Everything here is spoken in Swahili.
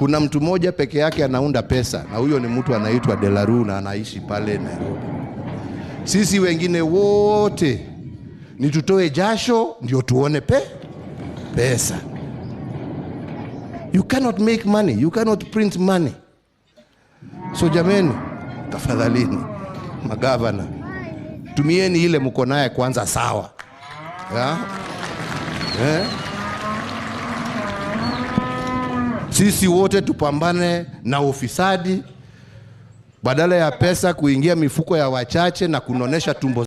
Kuna mtu mmoja peke yake anaunda pesa, na huyo ni mtu anaitwa Delaru na anaishi pale Nairobi. Sisi wengine wote ni tutoe jasho ndio tuone pesa. You cannot make money, you cannot print money. So jameni, tafadhalini magavana, tumieni ile mko naye kwanza sawa. Sisi wote tupambane na ufisadi, badala ya pesa kuingia mifuko ya wachache na kunonesha tumbo